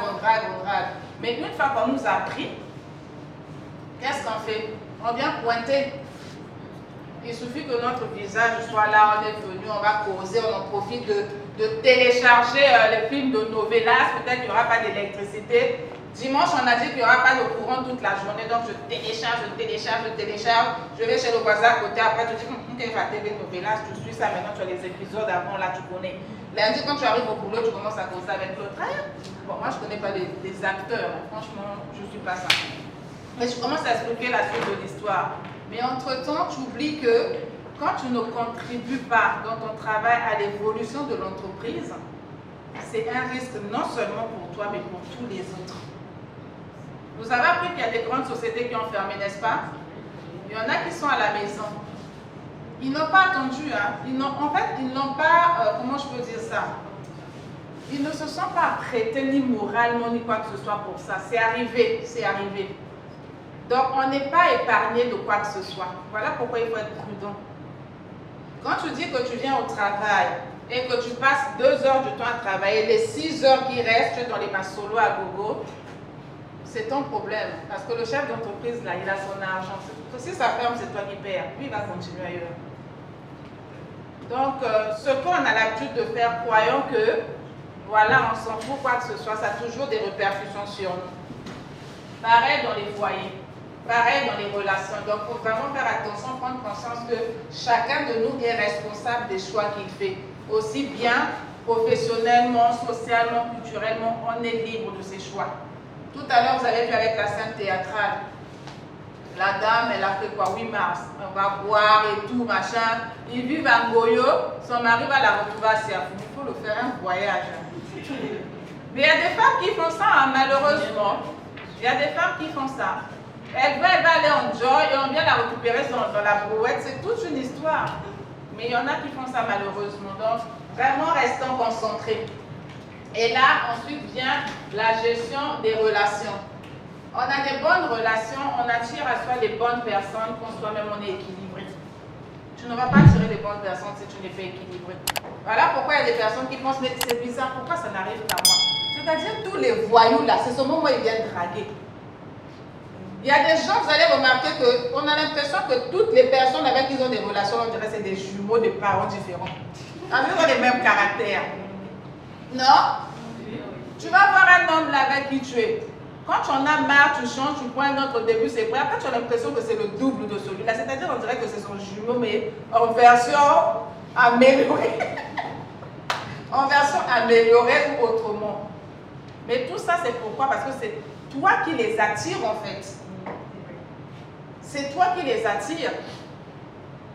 Mais une fois qu'on nous a pris, qu'est-ce qu'on fait? On vient pointer. Il suffit que notre visage soit là, on est venu, on va causer, on en profite de télécharger les films de novelas. Peut-être qu'il n'y aura pas d'électricité. Dimanche, on a dit qu'il n'y aura pas de courant toute la journée, donc je télécharge. Je vais chez le voisin à côté, après je dis, ok, la TV novelas, tu suis ça, maintenant tu as les épisodes avant, là tu connais. Lundi, quand tu arrives au boulot, tu commences à causer avec l'autre. Bon, moi je ne connais pas les acteurs, franchement, je ne suis pas ça. Mais je commence à expliquer la suite de l'histoire. Mais entre-temps, tu oublies que quand tu ne contribues pas dans ton travail à l'évolution de l'entreprise, c'est un risque non seulement pour toi, mais pour tous les autres. Vous avez appris qu'il y a des grandes sociétés qui ont fermé, n'est-ce pas? Il y en a qui sont à la maison. Ils n'ont pas attendu. Hein. En fait, ils n'ont pas, comment je peux dire ça? Ils ne se sont pas prêtés ni moralement, ni quoi que ce soit pour ça. C'est arrivé, c'est arrivé. Donc, on n'est pas épargné de quoi que ce soit. Voilà pourquoi il faut être prudent. Quand tu dis que tu viens au travail et que tu passes 2 heures du temps à travailler, les 6 heures qui restent, tu es dans les solo à gogo, c'est ton problème. Parce que le chef d'entreprise, là, il a son argent. Si ça ferme, c'est toi qui perds. Lui, il va continuer ailleurs. Donc, ce qu'on a l'habitude de faire, croyons que, voilà, on s'en fout quoi que ce soit, ça a toujours des répercussions sur nous. Pareil dans les foyers. Pareil dans les relations. Donc, il faut vraiment faire attention, prendre conscience que chacun de nous est responsable des choix qu'il fait. Aussi bien professionnellement, socialement, culturellement, on est libre de ses choix. Tout à l'heure, vous avez vu avec la scène théâtrale. La dame, elle a fait quoi? 8 mars. On va boire et tout, machin. Ils vivent à Ngoyo. Son mari va la retrouver à Siafou. Il faut le faire un voyage. Mais il y a des femmes qui font ça, hein, malheureusement. Il y a des femmes qui font ça. Elle va aller en joy et on vient la récupérer dans la brouette. C'est toute une histoire. Mais il y en a qui font ça malheureusement. Donc, vraiment, restons concentrés. Et là, ensuite vient la gestion des relations. On a des bonnes relations, on attire à soi les bonnes personnes quand soi-même on est équilibré. Tu ne vas pas attirer les bonnes personnes si tu n'es pas équilibré. Voilà pourquoi il y a des personnes qui pensent, mais c'est bizarre, pourquoi ça n'arrive qu'à moi? C'est-à-dire tous les voyous là, c'est ce moment où ils viennent draguer. Il y a des gens, vous allez remarquer qu'on a l'impression que toutes les personnes avec qui ils ont des relations, on dirait que c'est des jumeaux de parents différents. Ils ont les mêmes caractères. Non? Tu vas voir un homme là avec qui tu es. Quand tu en as marre, tu changes, tu prends un autre au début, c'est vrai. Après, tu as l'impression que c'est le double de celui-là. C'est-à-dire, on dirait que c'est son jumeau, mais en version améliorée. En version améliorée ou autrement. Mais tout ça, c'est pourquoi? Parce que c'est toi qui les attires, en fait. C'est toi qui les attires.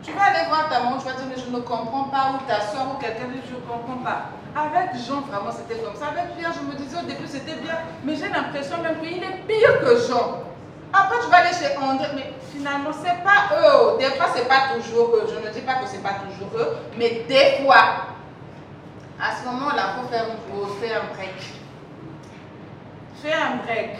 Tu vas aller voir ta maman, tu vas dire, mais je ne comprends pas, ou ta soeur, ou quelqu'un dit, je ne comprends pas. Avec Jean, vraiment, c'était comme ça. Avec Pierre, je me disais au début, c'était bien, mais j'ai l'impression même qu'il est pire que Jean. Après, tu vas aller chez André, mais finalement, ce n'est pas eux. Des fois, ce n'est pas toujours eux. Je ne dis pas que ce n'est pas toujours eux, mais des fois, à ce moment-là, il faut faire une pause, faire un break. Fais un break.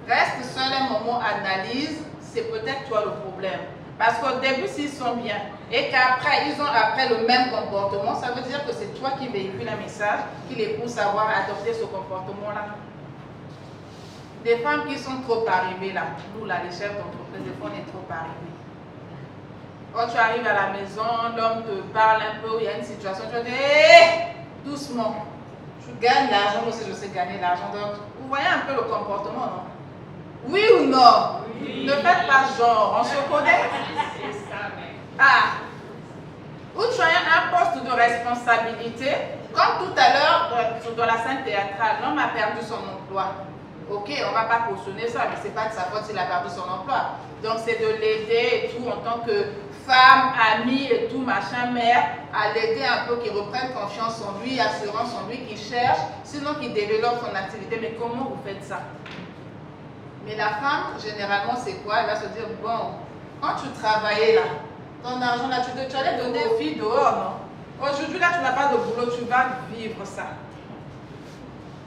Reste seul un moment, analyse, c'est peut-être toi le problème. Parce qu'au début, s'ils sont bien et qu'après, ils ont après le même comportement, ça veut dire que c'est toi qui véhicule un message qui les pousse à avoir adopté ce comportement-là. Des femmes qui sont trop arrivées là, nous là, les chefs d'entreprise, des fois on est trop arrivés. Quand tu arrives à la maison, l'homme te parle un peu, il y a une situation, tu vas dire, hé, doucement. Tu gagnes l'argent, moi aussi je sais gagner l'argent. Donc, vous voyez un peu le comportement, non? Oui ou non? Oui. Ne faites pas genre, on se connaît. Ah, où tu as un poste de responsabilité, comme tout à l'heure dans la scène théâtrale, l'homme a perdu son emploi. Ok, on ne va pas cautionner ça, mais ce n'est pas de sa faute s'il a perdu son emploi. Donc c'est de l'aider et tout en tant que femme, amie et tout, machin, mère, à l'aider un peu, qu'il reprenne confiance en lui, assurance en lui, qu'il cherche, sinon qu'il développe son activité. Mais comment vous faites ça? Mais la femme, généralement, c'est quoi? Elle va se dire, bon, quand tu travaillais là, ton argent là, tu allais donner aux filles dehors, non? Aujourd'hui là, tu n'as pas de boulot, tu vas vivre ça.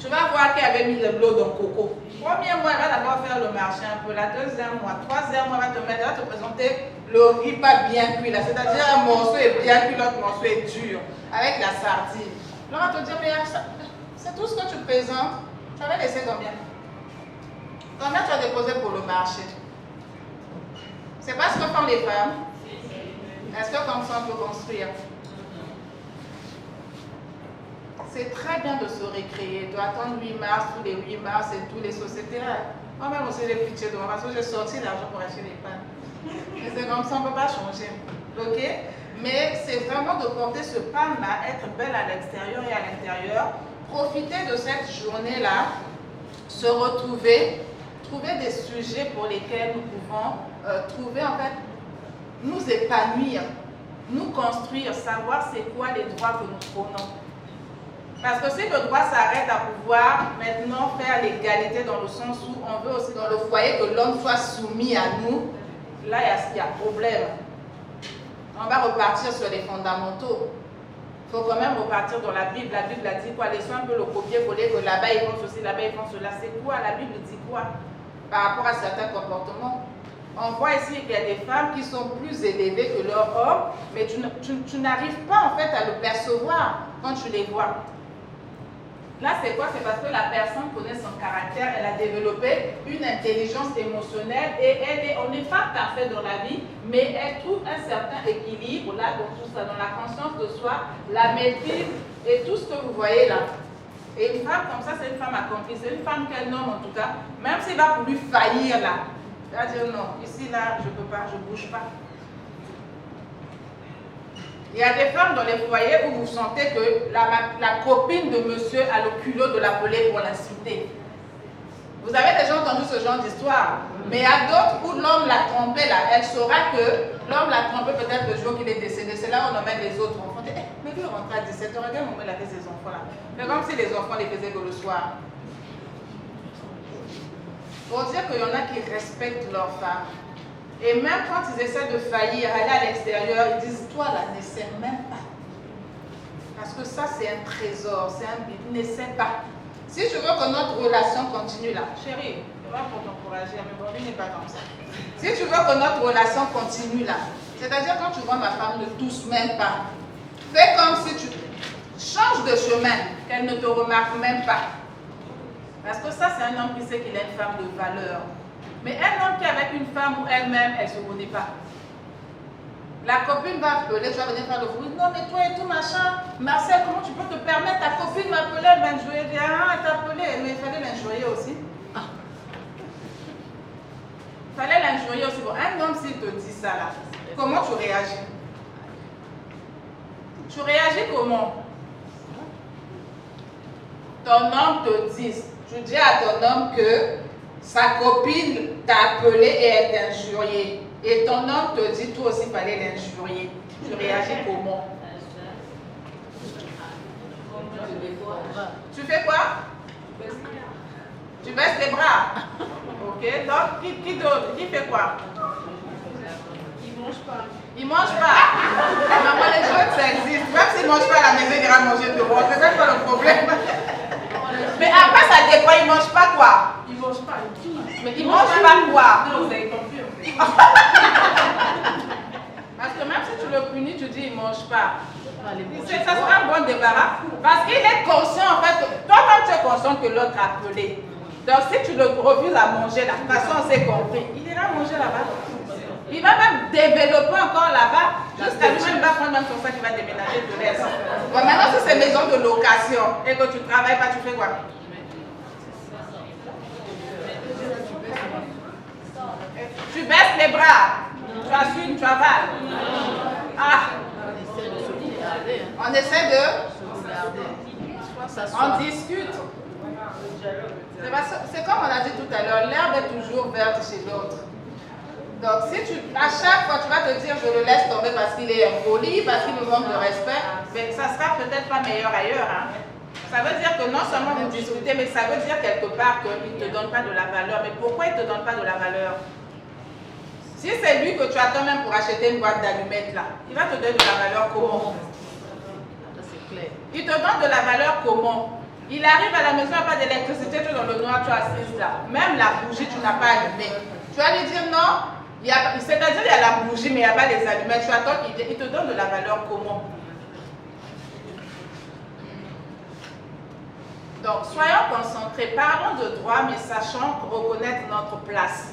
Tu vas voir qu'elle avait mis de l'eau dans le coco. Premier mois, elle va d'abord faire le marché un peu. La deuxième mois, troisième mois, elle va te présenter le riz pas bien cuit. C'est-à-dire un morceau est bien cuit, l'autre morceau est dur. Avec la sardine. Alors elle va te dire, mais c'est tout ce que tu présentes. Tu avais laissé combien? Combien tu as déposé pour le marché? C'est pas ce que font les femmes. Est-ce que comme ça on peut construire? C'est très bien de se récréer, de attendre 8 mars, tous les 8 mars et tous les sociétés. Moi-même aussi les pitiés de moi parce que j'ai sorti l'argent pour acheter les pains. Mais c'est comme ça, on ne peut pas changer. Ok? Mais c'est vraiment de porter ce pain-là, être belle à l'extérieur et à l'intérieur, profiter de cette journée-là, se retrouver, trouver des sujets pour lesquels nous pouvons trouver en fait, nous épanouir, nous construire, savoir c'est quoi les droits que nous prenons. Parce que si le droit s'arrête à pouvoir maintenant faire l'égalité dans le sens où on veut aussi dans le foyer que l'homme soit soumis à nous, là il y a problème. On va repartir sur les fondamentaux. Il faut quand même repartir dans la Bible. La Bible a dit quoi? Laissons un peu le copier-coller que là-bas ils font ceci, là-bas ils font cela. C'est quoi? La Bible dit quoi? Par rapport à certains comportements. On voit ici qu'il y a des femmes qui sont plus élevées que leurs hommes, mais tu n'arrives pas en fait à le percevoir quand tu les vois. Là, c'est quoi? C'est parce que la personne connaît son caractère, elle a développé une intelligence émotionnelle et on n'est pas parfait dans la vie, mais elle trouve un certain équilibre là dans tout ça, dans la conscience de soi, la maîtrise et tout ce que vous voyez là. Et une femme comme ça, c'est une femme accomplie, c'est une femme qu'un homme en tout cas, même s'il va pour lui faillir là, il va dire non, ici là, je ne peux pas, je ne bouge pas. Il y a des femmes dans les foyers où vous sentez que la copine de monsieur a le culot de l'appeler pour l'insulter. Vous avez déjà entendu ce genre d'histoire. Mais il y a d'autres où l'homme l'a trompé là. Elle saura que l'homme l'a trompé peut-être le jour qu'il est décédé. C'est là où on emmène les autres enfants. Mais lui rentre à 17h, regarde comment il a fait ses enfants là. Mais comme si les enfants les faisaient que le soir. Pour dire qu'il y en a qui respectent leurs femmes. Et même quand ils essaient de faillir, aller à l'extérieur, ils disent, toi là, n'essaie même pas. Parce que ça, c'est un trésor, c'est un but, n'essaie pas. Si tu veux que notre relation continue là, chérie, je vais pour t'encourager, mais bon, lui n'est pas comme ça. Si tu veux que notre relation continue là, c'est-à-dire quand tu vois ma femme, ne touche même pas. Fais comme si tu changes de chemin, qu'elle ne te remarque même pas. Parce que ça, c'est un homme qui sait qu'il est une femme de valeur. Mais un homme qui est avec une femme ou elle-même, elle ne se connaît pas. La copine va appeler, tu vas venir faire le bruit. Non, mais toi et tout, machin. Marcel, comment tu peux te permettre? Ta copine m'appeler, elle m'injurier. Ah, elle t'a appelé, mais il fallait l'injurier aussi. Il fallait l'injurier aussi. Bon, un homme, s'il te dit ça là, comment tu réagis? Tu réagis comment? Ton homme te dit, tu dis à ton homme que sa copine t'a appelé et elle t'a injurié. Et ton homme te dit, toi aussi, il fallait l'injurier. Tu réagis comment? Tu fais quoi? Tu baisses les bras. Ok, donc qui d'autre? Qui fait quoi? Il mange pas. Il mange pas. Maman, les jeunes, ça existe. Même s'il ne mange pas à la maison, il ira manger dehors. C'est même pas le problème. Mais après, ça dépend, il ne mange pas quoi? Il mange pas. Mais il mange pas quoi? Non, vous avez compris. Parce que même si tu le punis, tu dis il ne mange pas. Ça sera un bon débarras. Parce qu'il est conscient en fait, toi-même tu es conscient que l'autre a appelé. Donc si tu le refuses à manger, la façon on s'est compris, il ira manger là-bas. Il va même développer encore là-bas. Jusqu'à lui-même, il va prendre même son sac, il va déménager de l'Est. Bon, maintenant si c'est maison de location et que tu ne travailles pas, tu fais quoi? Tu baisses les bras. Tu assumes, tu avales. Ah. On essaie de. On discute. C'est comme on a dit tout à l'heure, l'herbe est toujours verte chez l'autre. Donc si à chaque fois tu vas te dire je le laisse tomber parce qu'il est impoli, parce qu'il me manque de respect, mais ça sera peut-être pas meilleur ailleurs. Hein. Ça veut dire que non seulement vous discutez, mais ça veut dire quelque part qu'il ne te donne pas de la valeur. Mais pourquoi il ne te donne pas de la valeur? Si c'est lui que tu attends même pour acheter une boîte d'allumettes là, il va te donner de la valeur comment? C'est clair. Il te donne de la valeur comment? Il arrive à la maison, il n'y a pas d'électricité, tu es dans le noir, tu es assise là. Même la bougie, tu n'as pas allumé. Tu vas lui dire non, c'est-à-dire il y a la bougie, mais il n'y a pas les allumettes. Tu attends qu'il te donne de la valeur comment? Donc, soyons concentrés, parlons de droit, mais sachant reconnaître notre place.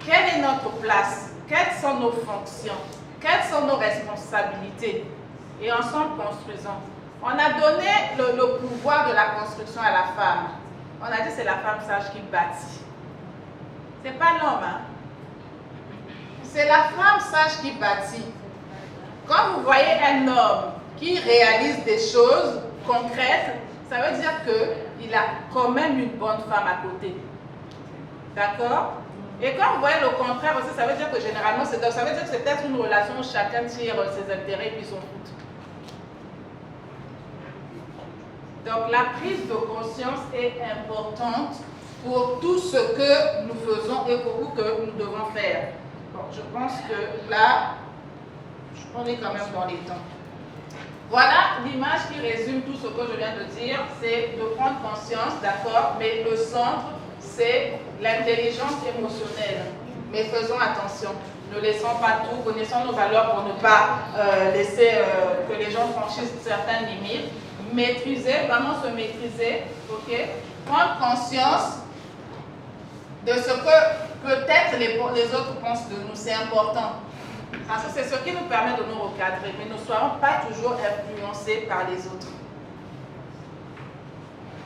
Quelle est notre place? Quelles sont nos fonctions? Quelles sont nos responsabilités? Et ensemble, construisons. On a donné le pouvoir de la construction à la femme. On a dit que c'est la femme sage qui bâtit. Ce n'est pas l'homme. Hein? C'est la femme sage qui bâtit. Quand vous voyez un homme qui réalise des choses concrètes, ça veut dire qu'il a quand même une bonne femme à côté. D'accord? Et quand vous voyez le contraire aussi, ça veut dire que généralement, ça veut dire que c'est peut-être une relation où chacun tire ses intérêts et puis son fout. Donc la prise de conscience est importante pour tout ce que nous faisons et pour tout ce que nous devons faire. Bon, je pense que là, on est quand même dans les temps. Voilà l'image qui résume tout ce que je viens de dire, c'est de prendre conscience, d'accord, mais le centre, c'est l'intelligence émotionnelle. Mais faisons attention, ne laissons pas tout, connaissons nos valeurs pour ne pas laisser que les gens franchissent certaines limites. Maîtriser, vraiment se maîtriser, ok? Prendre conscience de ce que peut-être les autres pensent de nous, c'est important. Parce que c'est ce qui nous permet de nous recadrer, mais nous ne soyons pas toujours influencés par les autres.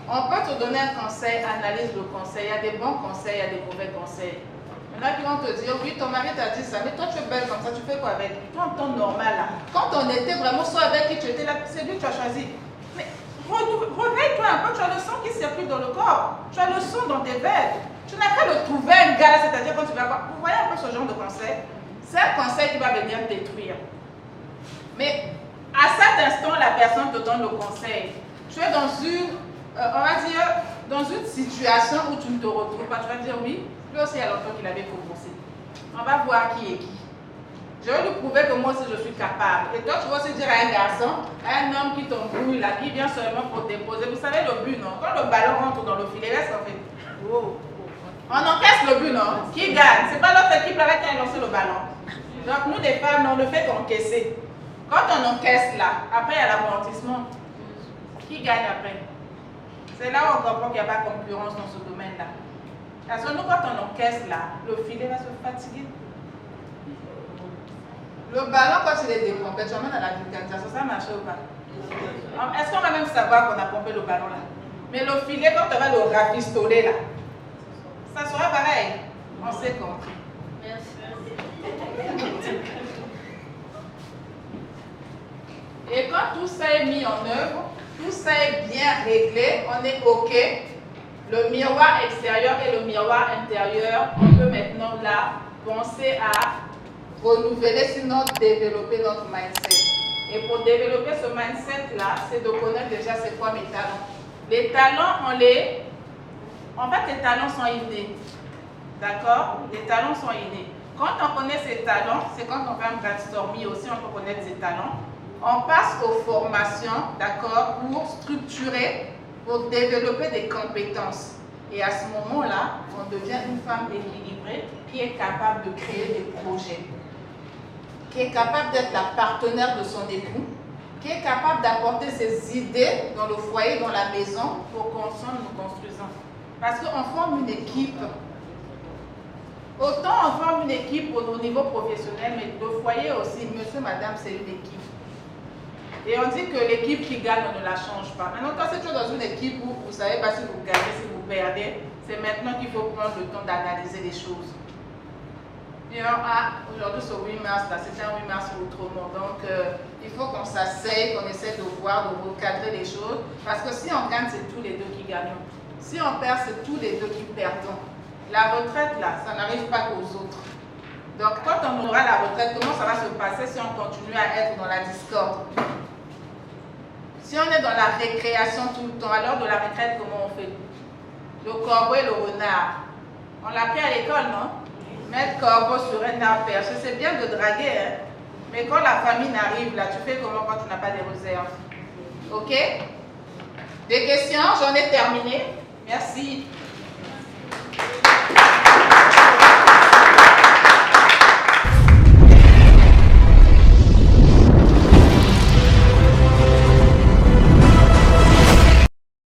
On peut te donner un conseil, analyse le conseil. Il y a des bons conseils, il y a des mauvais conseils. Il y en a qui vont te dire, oui, ton mari t'a dit ça, mais toi tu es belle comme ça, tu fais quoi avec lui? Toi en temps normal là, quand on était vraiment soit avec qui tu étais là, c'est lui que tu as choisi. Mais réveille-toi un peu, tu as le sang qui circule dans le corps, tu as le sang dans tes veines. Tu n'as qu'à le trouver un gars, c'est-à-dire quand tu vas voir. Vous voyez un peu ce genre de conseil? C'est un conseil qui va venir détruire. Mais à cet instant, la personne te donne le conseil. Tu es dans une, on va dire, dans une situation où tu ne te retrouves pas. Tu vas dire oui, lui aussi il y a longtemps qu'il avait commencé. On va voir qui est qui. Je vais lui prouver que moi aussi je suis capable. Et toi, tu vas aussi dire à un garçon, à un homme qui t'embrouille là, qui vient seulement pour déposer. Vous savez le but, non? Quand le ballon rentre dans le filet, là, ça fait. Oh. On encaisse le but, non? Qui gagne? C'est pas l'autre équipe là qui a lancé le ballon. Donc nous les femmes, on ne fait qu'encaisser. Quand on encaisse là, après il y a l'amortissement. Qui gagne après? C'est là où on comprend qu'il n'y a pas de concurrence dans ce domaine-là. Parce que nous, quand on encaisse là, le filet va se fatiguer. Le ballon, quand il est dépompé, tu emmènes à la vulcanisation, ça marche ou pas? Est-ce qu'on va même savoir qu'on a pompé le ballon là? Mais le filet, quand on va le rafistoler là, ça sera pareil. On s'est compris. Et quand tout ça est mis en œuvre, tout ça est bien réglé, on est OK. Le miroir extérieur et le miroir intérieur, on peut maintenant là penser à renouveler, sinon développer notre mindset. Et pour développer ce mindset-là, c'est de connaître déjà c'est quoi mes talents. Les talents, en fait, les talents sont innés. D'accord? Les talents sont innés. Quand on connaît ses talents, c'est quand on fait un brainstorming aussi, on peut connaître ses talents. On passe aux formations, d'accord, pour structurer, pour développer des compétences. Et à ce moment-là, on devient une femme équilibrée qui est capable de créer des projets, qui est capable d'être la partenaire de son époux, qui est capable d'apporter ses idées dans le foyer, dans la maison, pour qu'ensemble nous construisons. Parce qu'on forme une équipe. Autant on forme une équipe au niveau professionnel, mais le foyer aussi, monsieur, madame, c'est une équipe. Et on dit que l'équipe qui gagne, on ne la change pas. Maintenant, quand c'est toujours dans une équipe où vous ne savez pas si vous gagnez, si vous perdez, c'est maintenant qu'il faut prendre le temps d'analyser les choses. Et aujourd'hui, ce 8 mars, c'était un 8 mars autrement. Donc, il faut qu'on s'asseye, qu'on essaie de voir, de recadrer les choses. Parce que si on gagne, c'est tous les deux qui gagnons. Si on perd, c'est tous les deux qui perdons. La retraite, là, ça n'arrive pas qu'aux autres. Donc, quand on aura la retraite, comment ça va se passer si on continue à être dans la discorde? Si on est dans la récréation tout le temps, alors de la retraite, comment on fait? Le corbeau et le renard. On l'a appris à l'école, non? Mettre corbeau sur un arbre perché, c'est bien de draguer, hein? Mais quand la famine arrive, là, tu fais comment quand tu n'as pas de réserve? Ok? Des questions? J'en ai terminé. Merci.